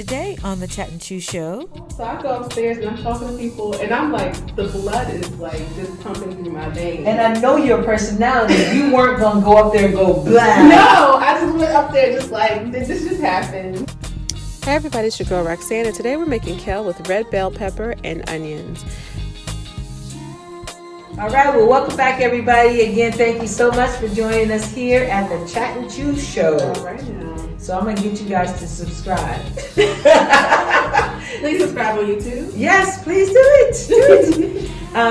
Today on the Chat and Chew Show. So I go upstairs and I'm talking to people and I'm like, the blood is like just pumping through my veins. And I know your personality. You weren't going to go up there and go blah. No, I just went up there just like, this just happened. Hey everybody, it's your girl Roxanne, and today we're making kale with red bell pepper and onions. All right, well, welcome back, everybody. Again, thank you so much for joining us here at the Chat and Chew Show. All right now. So I'm going to get you guys to subscribe. Please subscribe on YouTube. Yes, please do it.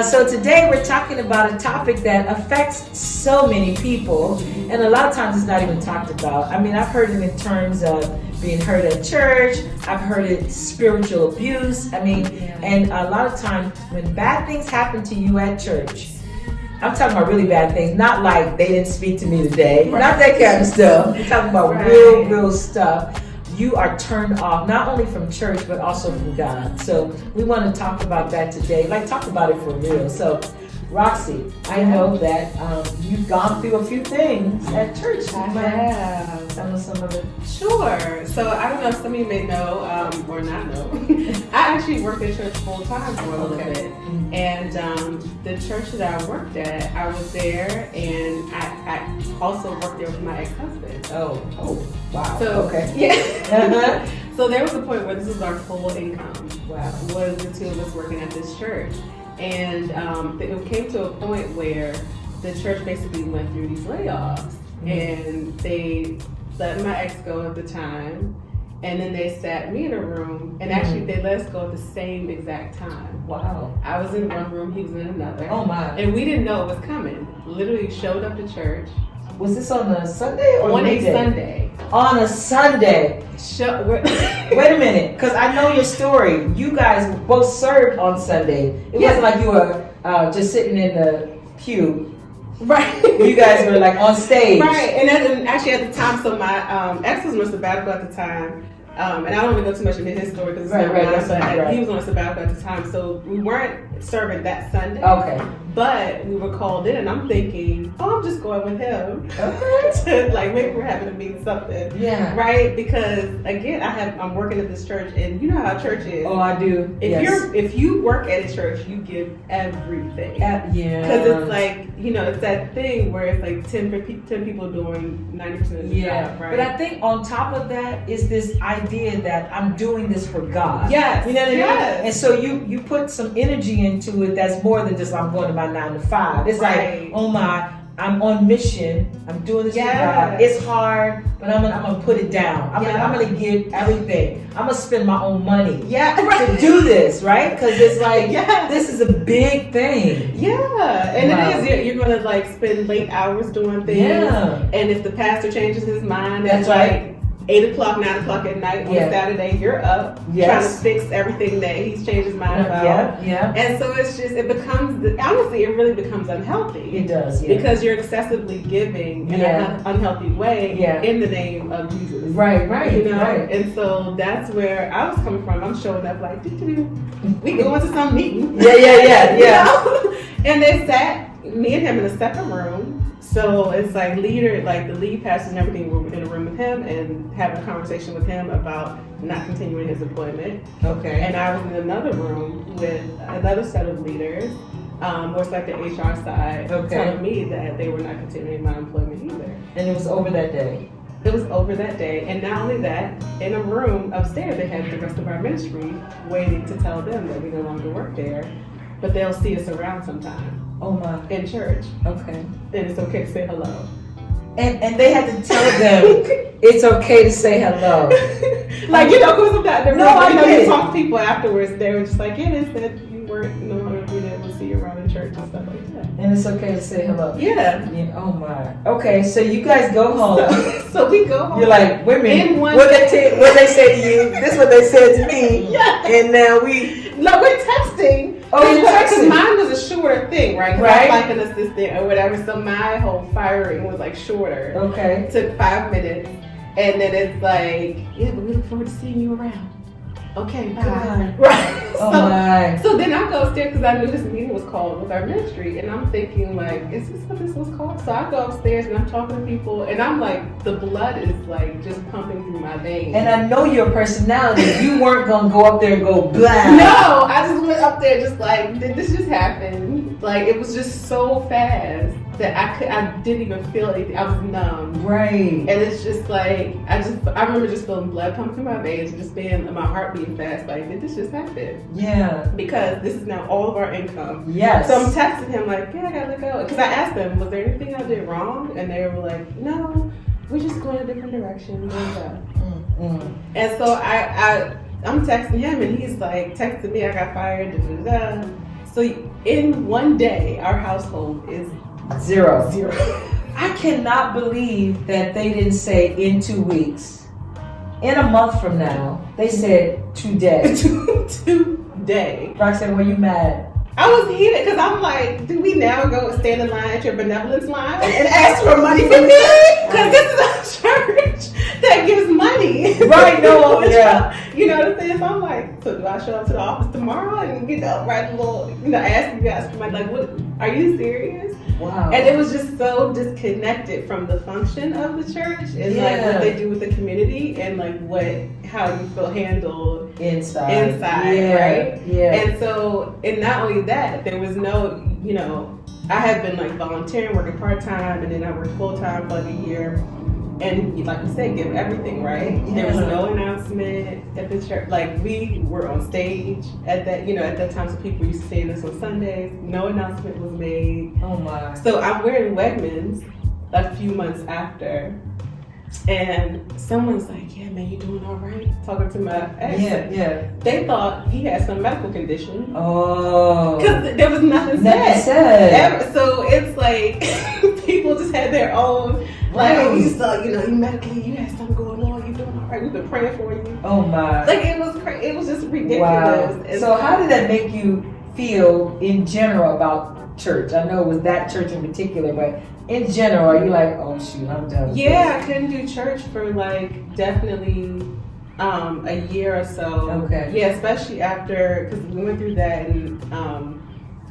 So today we're talking about a topic that affects so many people, and a lot of times it's not even talked about. I mean, I've heard it in terms of being hurt at church. I've heard it spiritual abuse. I mean, and a lot of times when bad things happen to you at church, I'm talking about really bad things, not like they didn't speak to me today, not that kind of stuff. I'm talking about real stuff. You are turned off, not only from church, but also from God. So we want to talk about that today, like talk about it for real. So Roxy, I know that you've gone through a few things at church. I have. Tell us some of it. Sure. So I don't know if some of you may know or not know. I actually worked at church full time for a little bit. And the church that I worked at, I was there and I also worked there with my ex-husband. Oh, wow. So, okay. Yeah. So there was a point where this was our full income. Wow. Was the two of us working at this church. And it came to a point where the church basically went through these layoffs. And they let my ex go at the time. And then they sat me in a room. And actually they let us go at the same exact time. Wow. I was in one room, he was in another. Oh my. And we didn't know it was coming. Literally showed up to church. Was this on a Sunday or on a weekday? Sunday. On a Sunday. Wait a minute, because I know your story. You guys both served on Sunday. It wasn't like you were just sitting in the pew. Right. You guys were like on stage. Right. And actually at the time, so my ex was on a sabbatical at the time. And I don't want to go too much into his story because it's not mine, but he was on a sabbatical at the time. So we weren't serving that Sunday. Okay. But we were called in and I'm thinking, I'm just going with him. Okay. Like maybe we're having to meet something. Yeah. Right? Because again, I'm working at this church and you know how church is. Oh, I do. If you work at a church, you give everything. Yeah. Because it's like, it's that thing where it's like 10 people doing 90% of the job, right? But I think on top of that is this idea that I'm doing this for God. Yes. You know what I mean? Yes. And so you put some energy into it that's more than just I'm going to my 9 to 5. It's like, oh my, I'm on mission. I'm doing this for God. It's hard, but I'm gonna put it down. I'm gonna give everything. I'm gonna spend my own money to do this, right? Because it's like this is a big thing. Yeah, and it is. You're gonna like spend late hours doing things. Yeah. And if the pastor changes his mind, that's right. 8 o'clock, 9 o'clock at night on Saturday, you're up trying to fix everything that he's changed his mind about. Yeah. And so it's just, honestly, it really becomes unhealthy. It does, because you're excessively giving in an unhealthy way in the name of Jesus. Right. Right. And so that's where I was coming from. I'm showing up like, we going to some meeting. Yeah. And they sat me and him in a separate room. So it's like the lead pastor and everything were in a room with him and having a conversation with him about not continuing his employment. Okay. And I was in another room with another set of leaders, more so like the HR side, telling me that they were not continuing my employment either. And it was over that day. It was over that day. And not only that, in a room upstairs they had the rest of our ministry waiting to tell them that we no longer work there, but they'll see us around sometime. Oh my. In church. Okay. And it's okay to say hello. And they had to tell them it's okay to say hello. Like, because of that. I you talk to people afterwards, they were just like, they said you weren't no longer being able to see you around in church and stuff like that. And it's okay to say hello. Yeah. Oh my. Okay, so you guys go home. So we go home. You're like, women, what they say to you, this is what they said to me. Yeah. And now we're texting. Oh, you're texting. Because mine was a shorter thing, right? Because I'm like an assistant or whatever. So my whole firing was like shorter. Okay. It took 5 minutes. And then it's like, but we look forward to seeing you around. Okay, bye. Right. My. So then I go upstairs because I knew this meeting was called with our ministry. And I'm thinking like, is this what this was called? So I go upstairs and I'm talking to people and I'm like the blood is like just pumping through my veins. And I know your personality. You weren't gonna go up there and go blah. No, I just went up there just like, did this just happen? Like it was just so fast that I didn't even feel anything. I was numb. Right. And it's just like I remember just feeling blood pump through my veins, just being my heart beating fast. Like, did this just happen? Yeah. Because this is now all of our income. Yes. So I'm texting him like, yeah, I gotta let go. Because I asked them, was there anything I did wrong? And they were like, no, we're just going a different direction. And so I'm texting him, and he's like texting me, I got fired. Da, da, da. So in one day, our household is Zero. I I cannot believe that they didn't say in 2 weeks. In a month from now, they said today. Today. Roxanne, were you mad? I was heated because I'm like, do we now go stand in line at your benevolence line and ask for money from me? Because this is a church that gives money. Right, no, yeah. You know what I'm saying? So I'm like, so do I show up to the office tomorrow and write a little, ask you guys for money? Like, what? Are you serious? Wow. And it was just so disconnected from the function of the church and like what they do with the community and like how you feel handled inside, right? Yeah. And so, and not only that, there was no, I had been like volunteering, working part-time, and then I worked full-time for like a year. And like you said, give everything, right? Yeah. There was no announcement at the church. Like we were on stage at that time, so people used to say this on Sundays. No announcement was made. Oh my. So I'm wearing Wegmans a few months after, and someone's like, yeah, man, you doing all right? Talking to my ex. Yeah. They thought he had some medical condition. Oh. Because there was nothing said. So it's like people just had their own, like, oh, you saw, you medically, you had something going on, you doing all right, we've been praying for you. Oh my. Like it was it was just ridiculous. Wow. And so how did that make you feel in general about church? I know it was that church in particular, but in general, are you like, oh shoot, I'm done? Yeah, I couldn't do church for like definitely a year or so. Okay. Yeah, especially after, because we went through that, and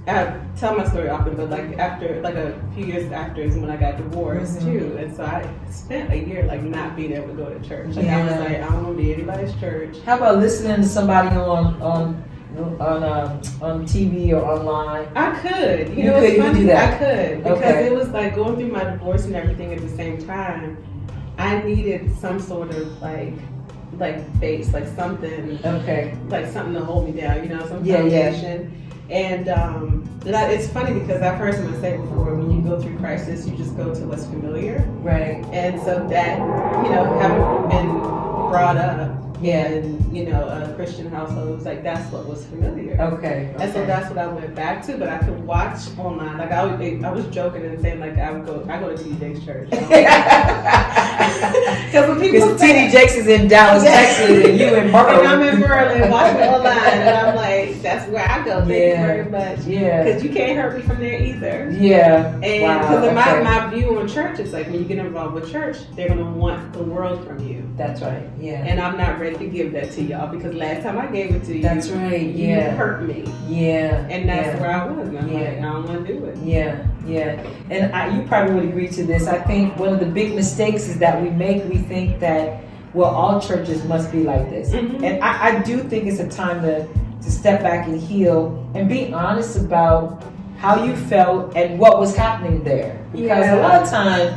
I tell my story often, but like after, like a few years after is when I got divorced too, and so I spent a year like not being able to go to church. Like I was like, I don't want to be anybody's church. How about listening to somebody on TV or online? I could. You could do that. I could, because it was like going through my divorce and everything at the same time. I needed some sort of like base, like something. Okay. Like something to hold me down, some foundation. And it's funny because I've heard someone say before, when you go through crisis, you just go to what's familiar. Right. And so that, having been brought up in, a Christian household, it was like that's what was familiar. Okay. And so that's what I went back to, but I could watch online. Like I was joking and saying like I go to TD Jakes Church. Because when people TD Jakes is in Dallas, Texas, and you in Berlin. And I'm in Berlin watching online, and I'm like, that's where I go. Thank you very much. Yeah. Because you can't hurt me from there either. Yeah. And because my view on church is like when you get involved with church, they're gonna want the world from you. That's right. Yeah. And I'm not ready to give that to y'all because last time I gave it to you, that's right. You hurt me. Yeah. And that's where I was. And I'm like, I don't want to do it. Yeah. And you probably would agree to this. I think one of the big mistakes is that we think that, well, all churches must be like this. Mm-hmm. And I do think it's a time to step back and heal and be honest about how you felt and what was happening there. Because a lot of times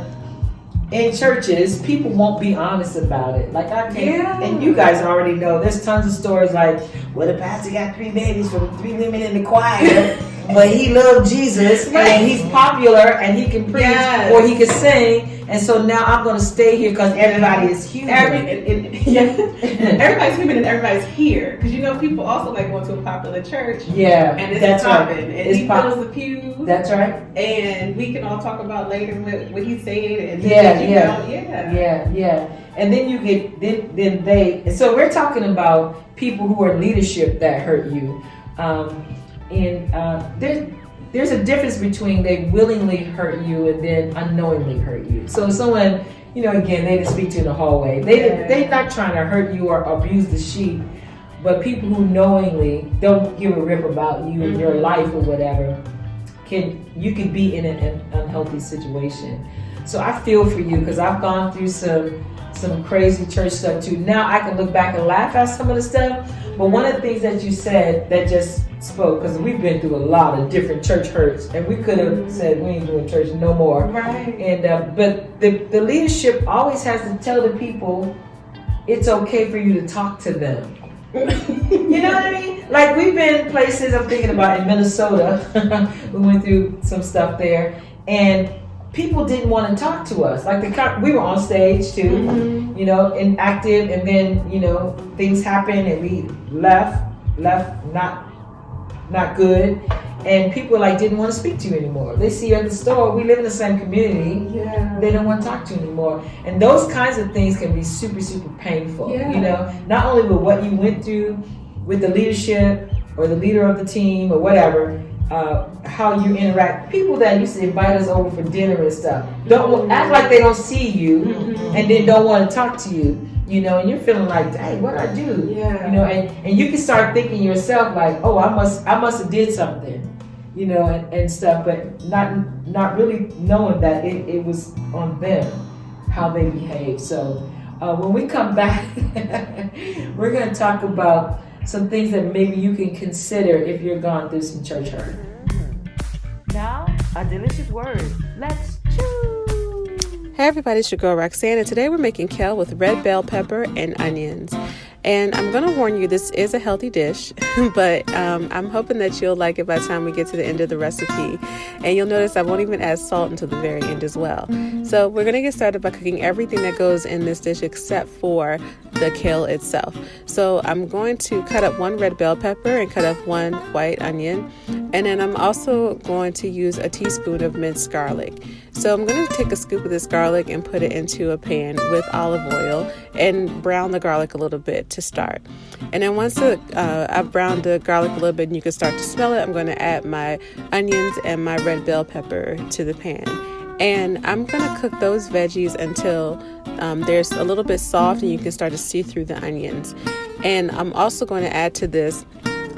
in churches, people won't be honest about it. Like and you guys already know, there's tons of stories like, well, the pastor got 3 babies from 3 women in the choir, but he loved Jesus and he's popular and he can preach or he can sing, and so now I'm going to stay here because everybody is human. Everybody's human and everybody's here. Because people also like going to a popular church. Yeah, and that's popping. Right. And he fills the pews. That's right. And we can all talk about later what he's saying. And And then you get and so we're talking about people who are in leadership that hurt you. There's a difference between they willingly hurt you and then unknowingly hurt you. So someone, again, they didn't speak to you in the hallway. They're not trying to hurt you or abuse the sheep, but people who knowingly don't give a rip about you and your life or whatever, you could be in an unhealthy situation. So I feel for you because I've gone through some crazy church stuff too. Now I can look back and laugh at some of the stuff. But one of the things that you said that just spoke, because we've been through a lot of different church hurts, and we could have said we ain't doing church no more. Right. And but the leadership always has to tell the people it's okay for you to talk to them. You know what I mean? Like we've been places, I'm thinking about in Minnesota, we went through some stuff there, and people didn't want to talk to us. Like we were on stage too, you know, and active, and then, you know, things happened and we left not good, and people like didn't want to speak to you anymore. They see you at the store, we live in the same community, they don't want to talk to you anymore. And those kinds of things can be super, super painful, you know, not only with what you went through with the leadership or the leader of the team or whatever, how you interact. People that used to invite us over for dinner and stuff don't act like they don't see you, and then don't want to talk to you, you know, and you're feeling like, dang, what I do? You know, and you can start thinking yourself like, oh, I must have did something, you know, and stuff, but not really knowing that it was on them, how they behave. So when we come back, we're going to talk about some things that maybe you can consider if you're gone through some church hurt. Now, a delicious word. Let's chew. Hey everybody, it's your girl Roxanne, and today we're making kale with red bell pepper and onions. And I'm going to warn you, this is a healthy dish, but I'm hoping that you'll like it by the time we get to the end of the recipe. And you'll notice I won't even add salt until the very end as well. So we're going to get started by cooking everything that goes in this dish except for the kale itself. So I'm going to cut up 1 red bell pepper and cut up 1 white onion. And then I'm also going to use a teaspoon of minced garlic. So I'm going to take a scoop of this garlic and put it into a pan with olive oil and brown the garlic a little bit to start. And then once I've browned the garlic a little bit and you can start to smell it, I'm going to add my onions and my red bell pepper to the pan. And I'm going to cook those veggies until they're a little bit soft and you can start to see through the onions. And I'm also going to add to this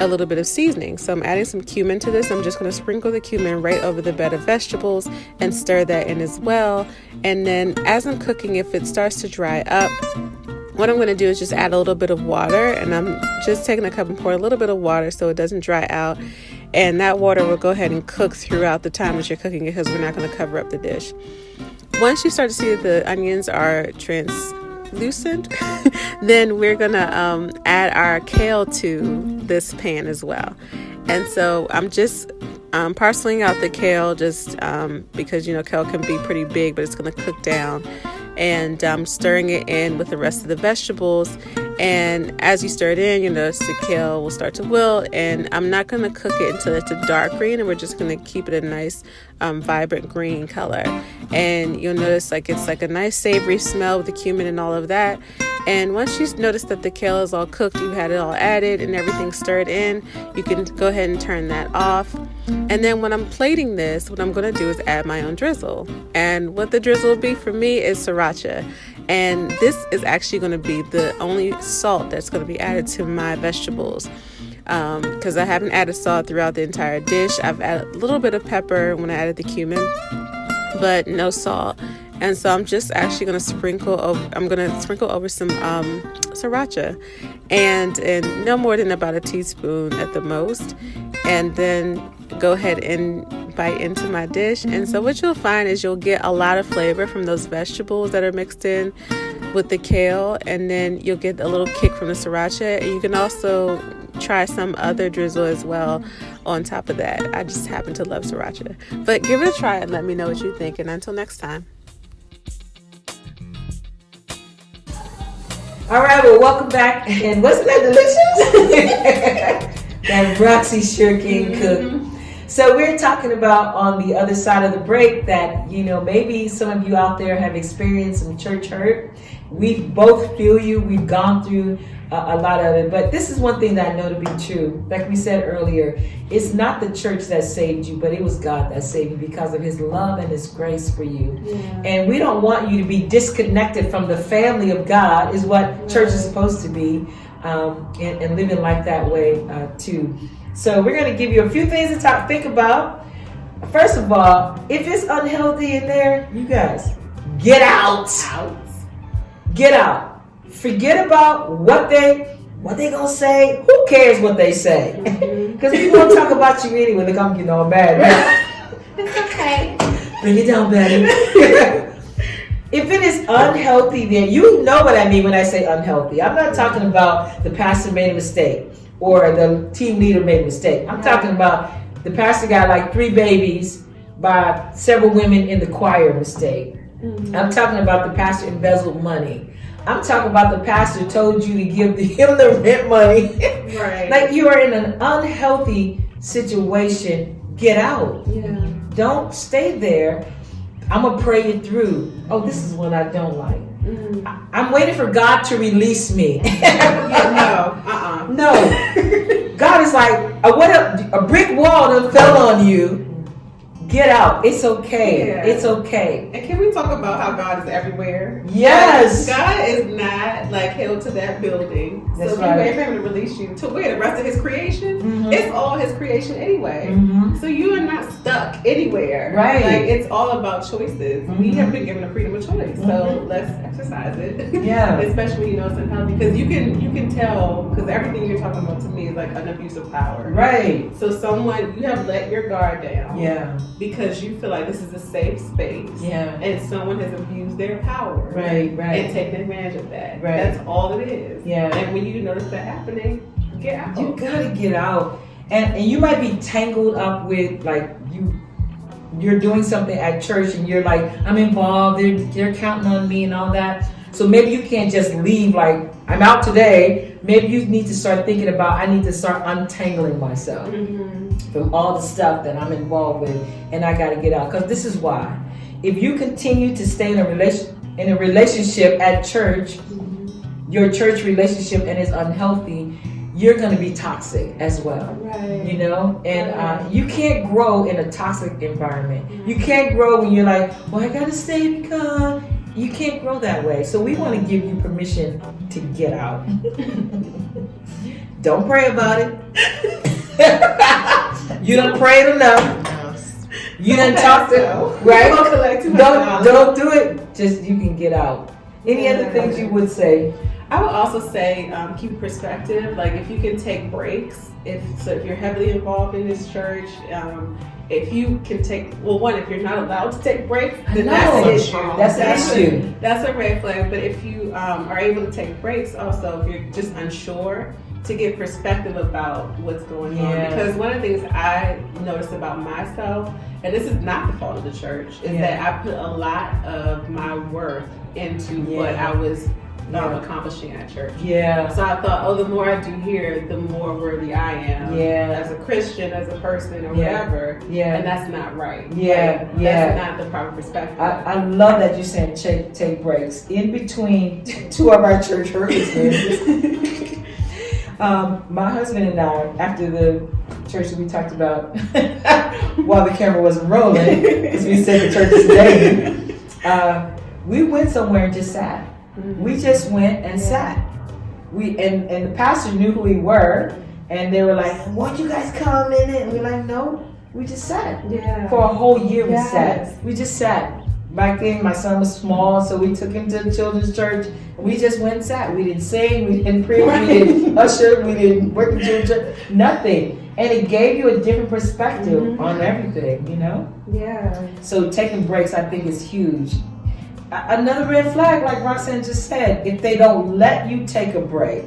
a little bit of seasoning. So I'm adding some cumin to this. I'm just going to sprinkle the cumin right over the bed of vegetables and stir that in as well. And then as I'm cooking, if it starts to dry up, what I'm going to do is just add a little bit of water, and I'm just taking a cup and pour a little bit of water so it doesn't dry out. And that water will go ahead and cook throughout the time that you're cooking it, because we're not going to cover up the dish. Once you start to see that the onions are translucent, then we're going to add our kale to this pan as well. And so I'm just parceling out the kale just because, you know, kale can be pretty big, but it's going to cook down. And I'm stirring it in with the rest of the vegetables. And as you stir it in, you notice the kale will start to wilt. And I'm not going to cook it until it's a dark green, and we're just going to keep it a nice vibrant green color. And you'll notice like it's like a nice savory smell with the cumin and all of that. And once you notice that the kale is all cooked, you had it all added and everything stirred in, you can go ahead and turn that off. And then when I'm plating this, what I'm going to do is add my own drizzle. And what the drizzle will be for me is sriracha. And this is actually going to be the only salt that's going to be added to my vegetables. Because I haven't added salt throughout the entire dish. I've added a little bit of pepper when I added the cumin, but no salt. And so I'm just actually going to sprinkle over some sriracha and no more than about a teaspoon at the most. And then go ahead and bite into my dish. And so what you'll find is you'll get a lot of flavor from those vegetables that are mixed in with the kale. And then you'll get a little kick from the sriracha. And you can also try some other drizzle as well on top of that. I just happen to love sriracha. But give it a try and let me know what you think. And until next time. All right, well, welcome back. And wasn't that delicious? That Roxy sure can cook. So we're talking about on the other side of the break that, you know, maybe some of you out there have experienced some church hurt. We both feel you. We've gone through a lot of it. But this is one thing that I know to be true. Like we said earlier, it's not the church that saved you, but it was God that saved you because of his love and his grace for you. Yeah. And we don't want you to be disconnected from the family of God, is what church is supposed to be, and living life that way too. So we're going to give you a few things to think about First of all, if it's unhealthy in there, you guys, get out. Get out. Forget about what they gonna say. Who cares what they say? Because people gonna talk about you anyway. They're gonna get all bad. It's okay. Bring it down, Betty. If it is unhealthy, then you know what I mean when I say unhealthy. I'm not talking about the pastor made a mistake or the team leader made a mistake. I'm talking about the pastor got like 3 babies by several women in the choir mistake. I'm talking about the pastor embezzled money. I'm talking about the pastor told you to give him the rent money. Right. Like you are in an unhealthy situation. Get out. Yeah. Don't stay there. I'm going to pray it through. Oh, this is what I don't like. I'm waiting for God to release me. No. God is like, a brick wall that fell on you. Get out. It's okay. Yeah. It's okay. And can we talk about how God is everywhere? Yes. God is not like held to that building. That's so if right. you wait for him to release you to where the rest of his creation, it's all his creation anyway. So you are not stuck anywhere. Right. Like it's all about choices. We have been given the freedom of choice. So let's exercise it. Yeah. Especially when you know it's unhealthy. Because you can tell, because everything you're talking about to me is like an abuse of power. Right. So you have let your guard down. Yeah. Because you feel like this is a safe space. Yeah. And someone has abused their power. Right. And taken advantage of that. Right. That's all it is. Yeah. And when you notice that happening, get out. You gotta get out. And you might be tangled up with like you're doing something at church and you're like, I'm involved, they're counting on me and all that. So maybe you can't just leave like, I'm out today. Maybe you need to start thinking about, I need to start untangling myself from all the stuff that I'm involved with, and I gotta get out. Because this is why. If you continue to stay in a relationship at church, your church relationship, and it's unhealthy, you're going to be toxic as well. Right. You know? And you can't grow in a toxic environment. You can't grow when you're like, well, I got to stay because you can't grow that way. So we want to give you permission to get out. Don't pray about it. You don't pray it enough. You didn't talk to, right? Don't do it. Just you can get out. Any other things you would say? I would also say keep perspective. Like if you can take breaks, if you're heavily involved in this church, if you can take, if you're not allowed to take breaks, then that's an issue. That's an issue. That's a red flag. But if you are able to take breaks, also if you're just unsure, to get perspective about what's going on. Because one of the things I noticed about myself, and this is not the fault of the church, is that I put a lot of my worth into what I was accomplishing at church. So I thought, the more I do here, the more worthy I am as a Christian, as a person, or whatever. And that's not right. That's not the proper perspective. I love that you said take breaks. In between two of our church hurricanes. My husband and I, after the church that we talked about while the camera wasn't rolling, because we said the church today, we went somewhere and just sat. We just went and sat. And the pastor knew who we were, and they were like, won't you guys come in? And we're like, no, we just sat. For a whole year we sat. We just sat. Back then my son was small, so we took him to the children's church. We just went and sat. We didn't sing, we didn't preach, we didn't usher, we didn't work in church, nothing. And it gave you a different perspective on everything, you know? So taking breaks, I think, is huge. Another red flag, like Roxanne just said, if they don't let you take a break.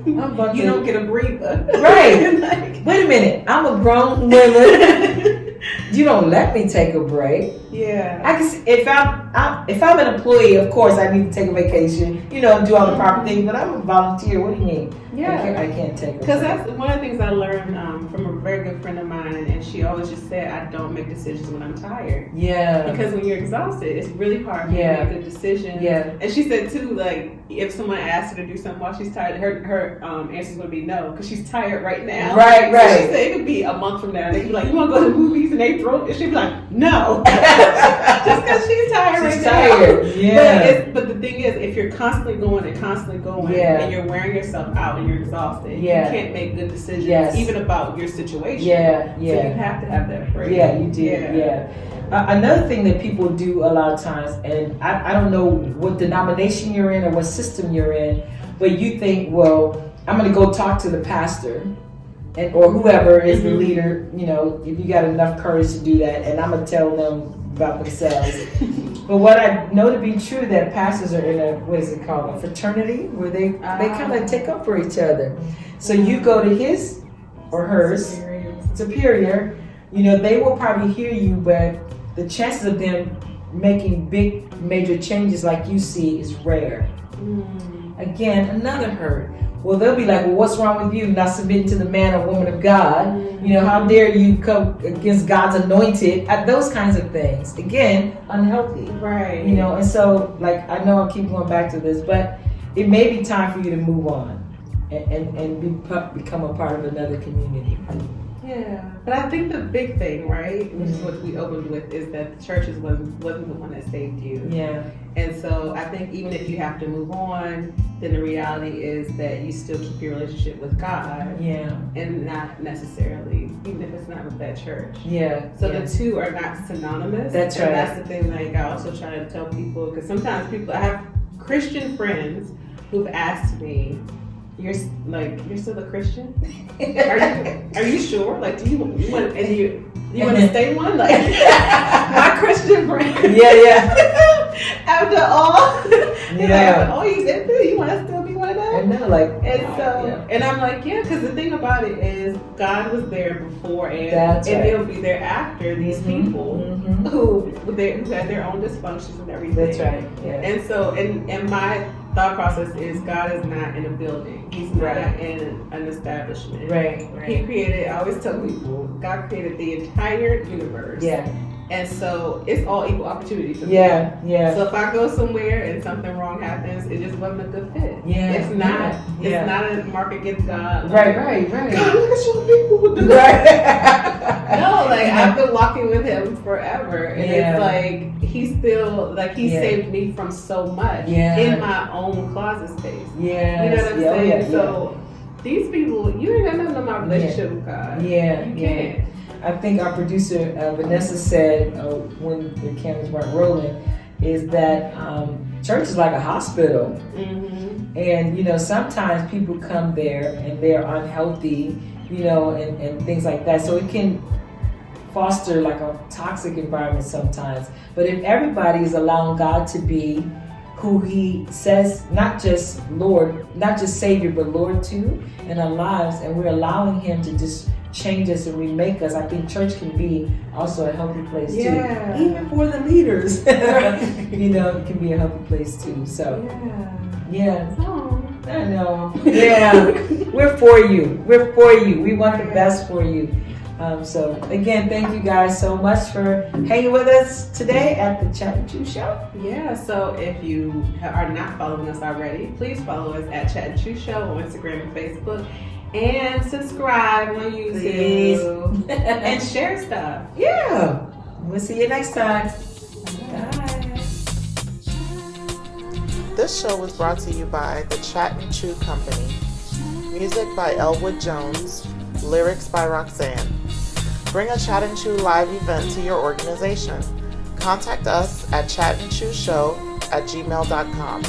You don't get a breather. Right. Wait a minute. I'm a grown woman. You don't let me take a break. I can see, if I'm an employee, of course I need to take a vacation, do all the proper things, but I'm a volunteer. What do you mean? I can't take a break. Because that's one of the things I learned from a very good friend of mine, and she always just said, I don't make decisions when I'm tired. Because when you're exhausted, it's really hard for you to make a decision. And she said too, like, if someone asks her to do something while she's tired, her answer's going to be no, because she's tired right now. So she said it could be a month from now. They'd be like, you want to go to the movies in April? And she'd be like, no. Just because she's tired right now. But the thing is, if you're constantly going and you're wearing yourself out, and you're exhausted. Yeah. You can't make good decisions, Yes. even about your situation. Yeah, So you have to have that break. Yeah, you do. Yeah. Another thing that people do a lot of times, and I don't know what denomination you're in or what system you're in, but you think, well, I'm going to go talk to the pastor or whoever is the leader, you know, if you got enough courage to do that, and I'm going to tell them about themselves. But what I know to be true, that pastors are in a, what is it called, a fraternity, where they kind of take up for each other. So you go to his or hers superior, you know, they will probably hear you, but the chances of them making big major changes like you see is rare. Again, another hurt. Well, they'll be like, well, what's wrong with you not submitting to the man or woman of God? You know, how dare you come against God's anointed? Those kinds of things. Again, unhealthy. Right. You know, and so, like, I know I keep going back to this, but it may be time for you to move on and become a part of another community. Yeah, but I think the big thing, right, which is what we opened with, is that the churches wasn't the one that saved you. Yeah. And so I think even if you have to move on, then the reality is that you still keep your relationship with God. Yeah. And not necessarily, even if it's not with that church. Yeah. So the two are not synonymous. That's and right. That's the thing. Like, I also try to tell people, because sometimes I have Christian friends who've asked me, You're still a Christian? Are you sure? Like, do you want to stay one? Like, my Christian friend. Yeah. After all, Yeah. You've been through, you want to still be one of them? And they're like, And I'm like, yeah, because the thing about it is, God was there before, and That's right. He'll be there after these people who had their own dysfunctions and everything. That's right. Yeah. And so, and my thought process is, God is not in a building. He's not in an establishment. Right. He created, I always tell people, God created the entire universe. Yeah. And so it's all equal opportunity for me. Yeah. So if I go somewhere and something wrong happens, it just wasn't a good fit. Yeah. It's not. It's not a mark against God. Right. God, look at your people with the No, like, I've been walking with Him forever, and it's like He still, like, He saved me from so much in my own closet space. Yeah. You know what I'm saying? So these people, you ain't got nothing on my relationship with God. Yeah. You can't. I think our producer Vanessa said when the cameras weren't rolling, is that church is like a hospital. And you know, sometimes people come there and they're unhealthy, you know, and things like that. So it can foster like a toxic environment sometimes. But if everybody is allowing God to be who He says, not just Lord, not just Savior, but Lord too, in our lives, and we're allowing Him to just change us and remake us, I think church can be also a healthy place too. Even for the leaders. You know, it can be a healthy place too. So I know. We're for you. We want the best for you. So again, thank you guys so much for hanging with us today at the Chat and Chew Show. Yeah, so if you are not following us already, please follow us at Chat and Chew Show on Instagram and Facebook. And subscribe on YouTube. And share stuff. Yeah. We'll see you next time. Bye. This show was brought to you by the Chat and Chew Company. Music by Elwood Jones. Lyrics by Roxanne. Bring a Chat and Chew live event to your organization. Contact us at chatandchewshow@gmail.com.